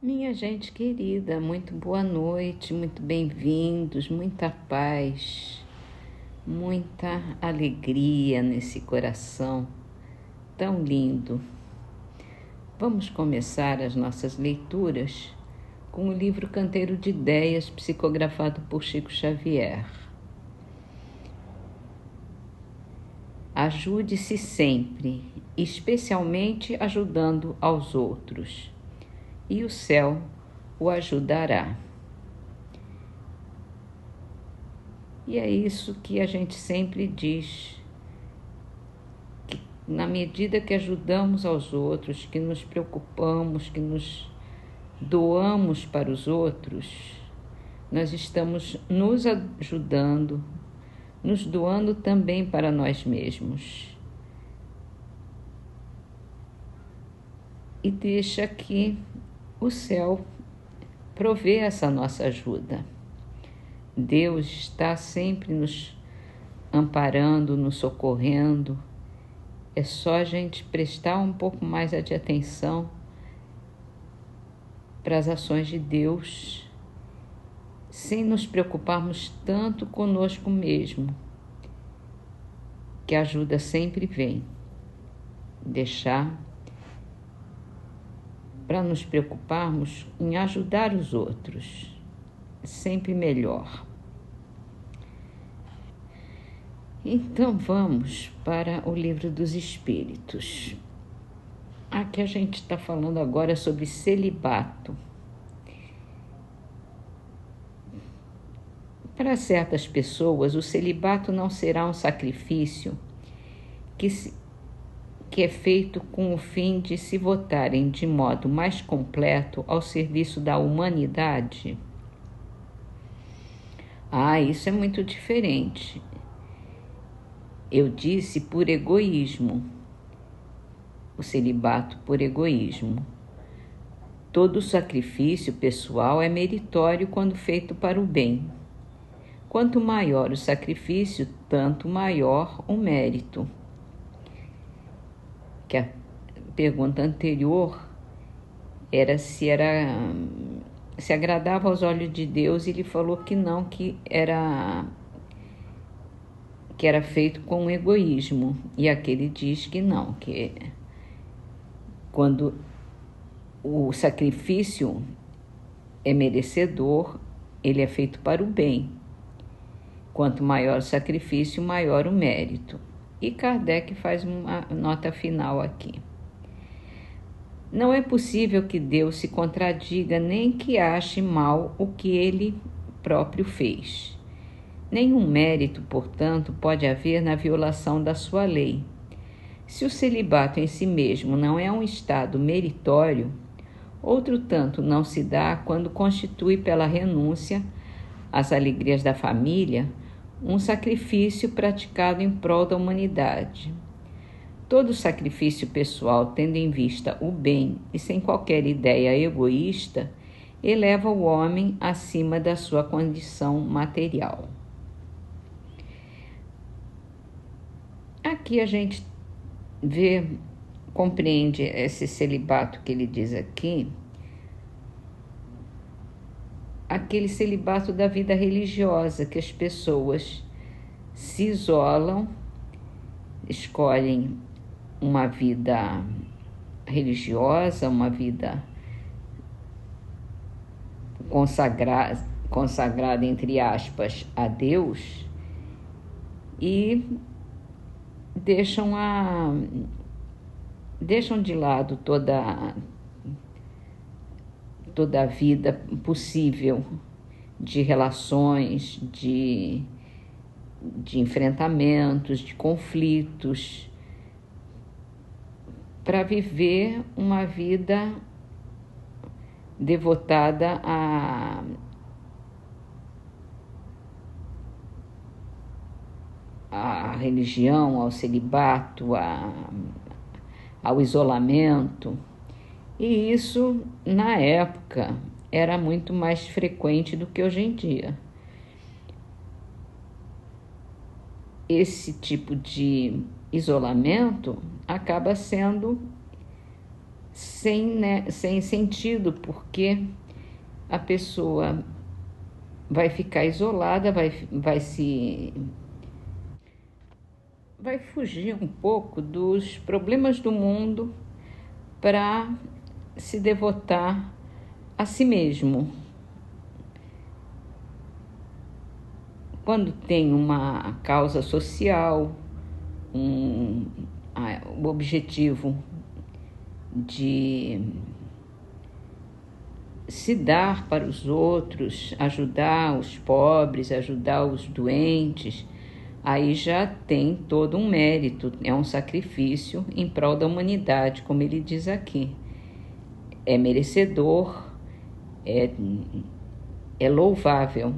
Minha gente querida, muito boa noite, muito bem-vindos, muita paz, muita alegria nesse coração tão lindo. Vamos começar as nossas leituras com o livro Canteiro de Ideias, psicografado por Chico Xavier. Ajude-se sempre, especialmente ajudando aos outros, e o céu o ajudará. E é isso que a gente sempre diz, que na medida que ajudamos aos outros, que nos preocupamos, que nos doamos para os outros, nós estamos nos ajudando, nos doando também para nós mesmos. E deixa que o céu provê essa nossa ajuda. Deus está sempre nos amparando, nos socorrendo. É só a gente prestar um pouco mais de atenção para as ações de Deus, sem nos preocuparmos tanto conosco mesmo, que a ajuda sempre vem. Deixar para nos preocuparmos em ajudar os outros, sempre melhor. Então vamos para o Livro dos Espíritos. Aqui a gente está falando agora sobre celibato. Para certas pessoas, o celibato não será um sacrifício que é feito com o fim de se votarem de modo mais completo ao serviço da humanidade. Isso é muito diferente. Eu disse por egoísmo, o celibato por egoísmo. Todo sacrifício pessoal é meritório quando feito para o bem. Quanto maior o sacrifício, tanto maior o mérito. Que a pergunta anterior era se agradava aos olhos de Deus, e ele falou que não, que era feito com egoísmo. E aquele diz que não, que quando o sacrifício é merecedor, ele é feito para o bem. Quanto maior o sacrifício, maior o mérito. E Kardec faz uma nota final aqui. Não é possível que Deus se contradiga, nem que ache mal o que ele próprio fez. Nenhum mérito, portanto, pode haver na violação da sua lei. Se o celibato em si mesmo não é um estado meritório, outro tanto não se dá quando constitui pela renúncia às alegrias da família um sacrifício praticado em prol da humanidade. Todo sacrifício pessoal, tendo em vista o bem e sem qualquer ideia egoísta, eleva o homem acima da sua condição material. Aqui a gente compreende esse celibato que ele diz aqui, aquele celibato da vida religiosa, que as pessoas se isolam, escolhem uma vida religiosa, uma vida consagrada entre aspas a Deus, e deixam de lado toda a vida possível de relações, de enfrentamentos, de conflitos, para viver uma vida devotada à religião, ao celibato, ao isolamento. E isso, na época, era muito mais frequente do que hoje em dia. Esse tipo de isolamento acaba sendo sem sentido, porque a pessoa vai ficar isolada, vai fugir um pouco dos problemas do mundo para se devotar a si mesmo. Quando tem uma causa social, o objetivo de se dar para os outros, ajudar os pobres, ajudar os doentes, aí já tem todo um mérito, é um sacrifício em prol da humanidade, como ele diz aqui. É merecedor, é louvável.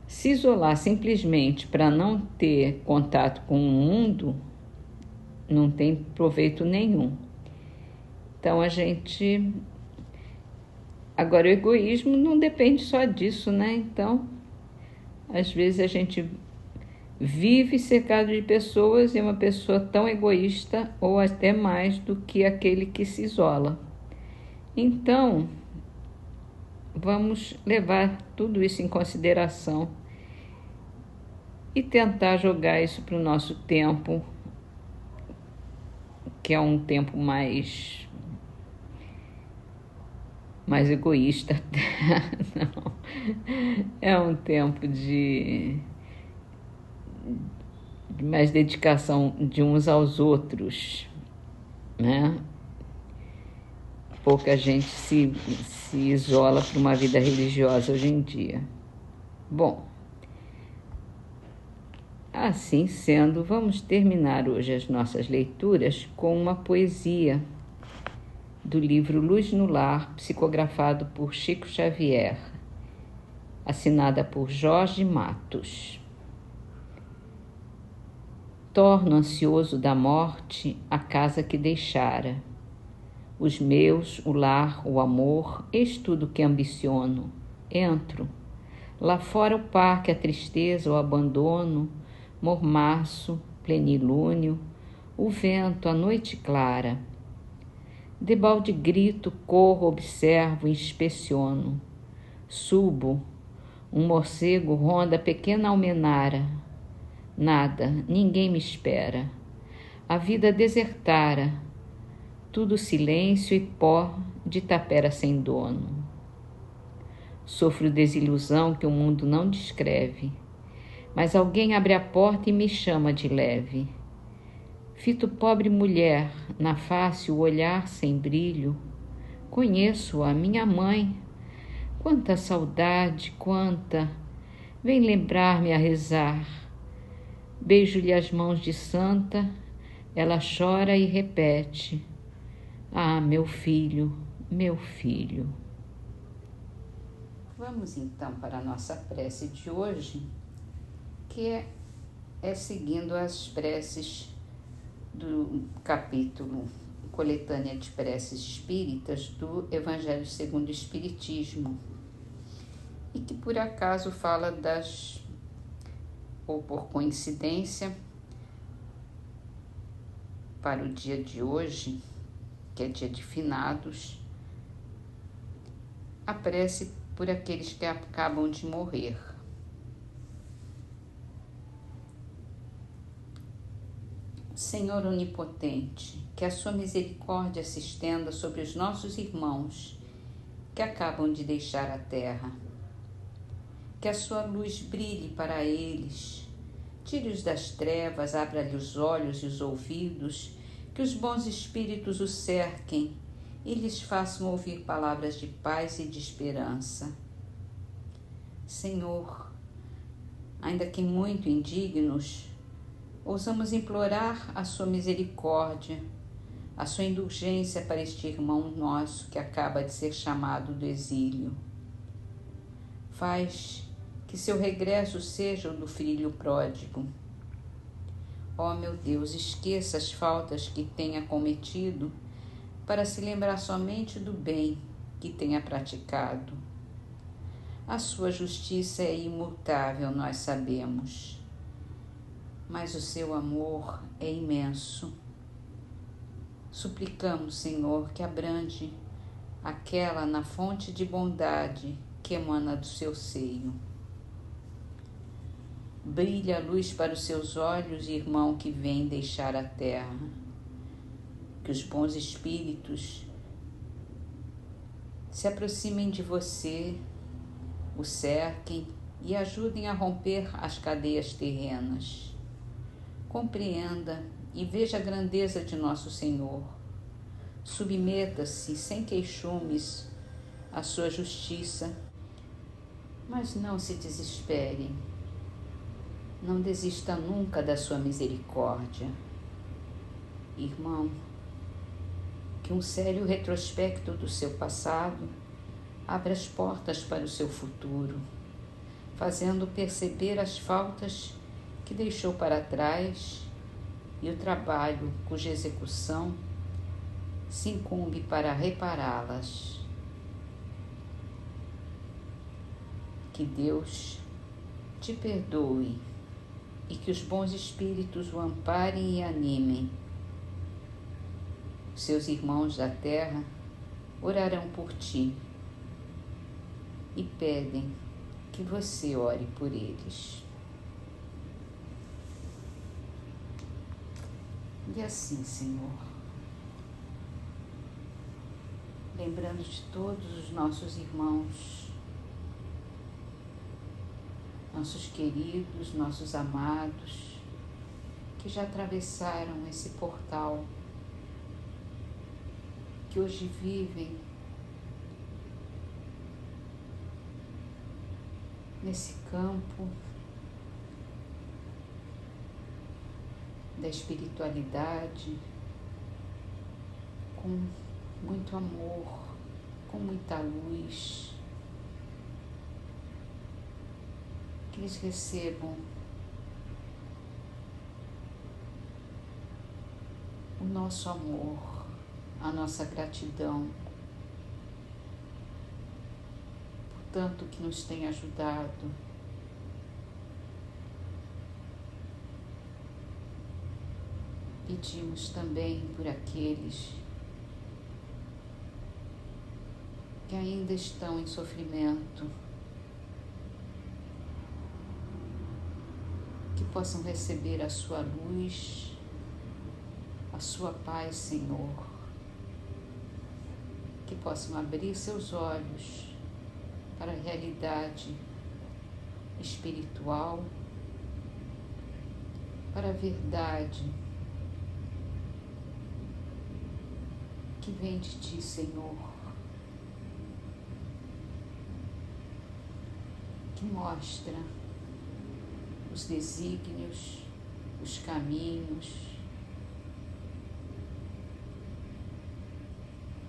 Se isolar simplesmente para não ter contato com o mundo, não tem proveito nenhum. Então Agora, o egoísmo não depende só disso, né? Então, às vezes a gente vive cercado de pessoas e é uma pessoa tão egoísta ou até mais do que aquele que se isola. Então, vamos levar tudo isso em consideração e tentar jogar isso para o nosso tempo, que é um tempo mais egoísta. Não. É um tempo de mais dedicação de uns aos outros, né? Pouca gente se isola para uma vida religiosa hoje em dia. Bom, assim sendo, vamos terminar hoje as nossas leituras com uma poesia do livro Luz no Lar, psicografado por Chico Xavier, assinada por Jorge Matos. Torno ansioso da morte a casa que deixara. Os meus, o lar, o amor, eis tudo que ambiciono. Entro. Lá fora o parque, a tristeza, o abandono, mormaço, plenilúnio, o vento, a noite clara. Debalde grito, corro, observo, inspeciono. Subo, um morcego ronda a pequena almenara. Nada, ninguém me espera. A vida desertara, tudo silêncio e pó de tapera sem dono. Sofro desilusão que o mundo não descreve, mas alguém abre a porta e me chama de leve. Fito pobre mulher, na face o olhar sem brilho. Conheço-a, minha mãe. Quanta saudade, quanta. Vem lembrar-me a rezar. Beijo-lhe as mãos de santa, ela chora e repete: ah, meu filho, meu filho. Vamos então para a nossa prece de hoje, que é seguindo as preces do capítulo Coletânea de Preces Espíritas do Evangelho segundo o Espiritismo, e que por acaso fala ou por coincidência, para o dia de hoje, que é dia de finados, a prece por aqueles que acabam de morrer. Senhor onipotente, que a sua misericórdia se estenda sobre os nossos irmãos que acabam de deixar a terra. Que a sua luz brilhe para eles, tire-os das trevas, abra-lhe os olhos e os ouvidos, que os bons espíritos os cerquem e lhes façam ouvir palavras de paz e de esperança. Senhor, ainda que muito indignos, ousamos implorar a sua misericórdia, a sua indulgência para este irmão nosso que acaba de ser chamado do exílio. Faz que seu regresso seja o do filho pródigo. Ó meu Deus, esqueça as faltas que tenha cometido para se lembrar somente do bem que tenha praticado. A sua justiça é imutável, nós sabemos, mas o seu amor é imenso. Suplicamos, Senhor, que abrande aquela na fonte de bondade que emana do seu seio. Brilha a luz para os seus olhos, irmão que vem deixar a terra. Que os bons espíritos se aproximem de você, o cerquem e ajudem a romper as cadeias terrenas. Compreenda e veja a grandeza de nosso Senhor. Submeta-se sem queixumes à sua justiça, mas não se desespere. Não desista nunca da sua misericórdia. Irmão, que um sério retrospecto do seu passado abra as portas para o seu futuro, fazendo perceber as faltas que deixou para trás e o trabalho cuja execução se incumbe para repará-las. Que Deus te perdoe e que os bons espíritos o amparem e animem. Seus irmãos da terra orarão por ti e pedem que você ore por eles. E assim, Senhor, lembrando de todos os nossos irmãos, nossos queridos, nossos amados, que já atravessaram esse portal, que hoje vivem nesse campo da espiritualidade, com muito amor, com muita luz, que eles recebam o nosso amor, a nossa gratidão por tanto que nos tem ajudado. Pedimos também por aqueles que ainda estão em sofrimento, que possam receber a sua luz, a sua paz, Senhor, que possam abrir seus olhos para a realidade espiritual, para a verdade que vem de ti, Senhor, que mostra os desígnios, os caminhos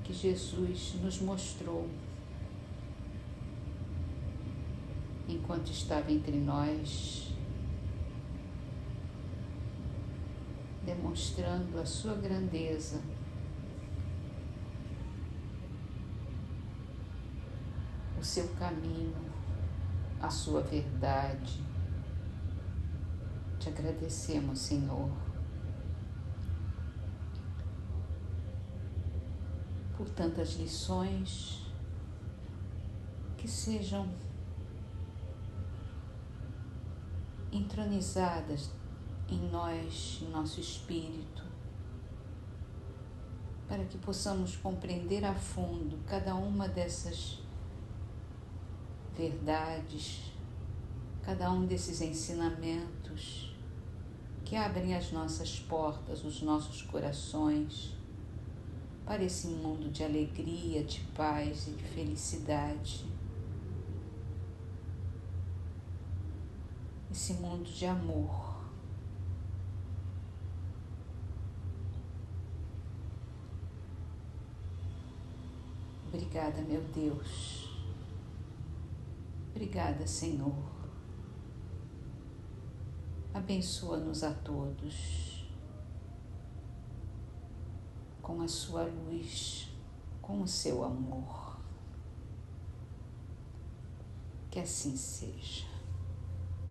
que Jesus nos mostrou enquanto estava entre nós, demonstrando a sua grandeza, o seu caminho, a sua verdade. Te agradecemos, Senhor, por tantas lições que sejam entronizadas em nós, em nosso espírito, para que possamos compreender a fundo cada uma dessas verdades, cada um desses ensinamentos que abrem as nossas portas, os nossos corações, para esse mundo de alegria, de paz e de felicidade. Esse mundo de amor. Obrigada, meu Deus. Obrigada, Senhor. Abençoa-nos a todos com a sua luz, com o seu amor. Que assim seja.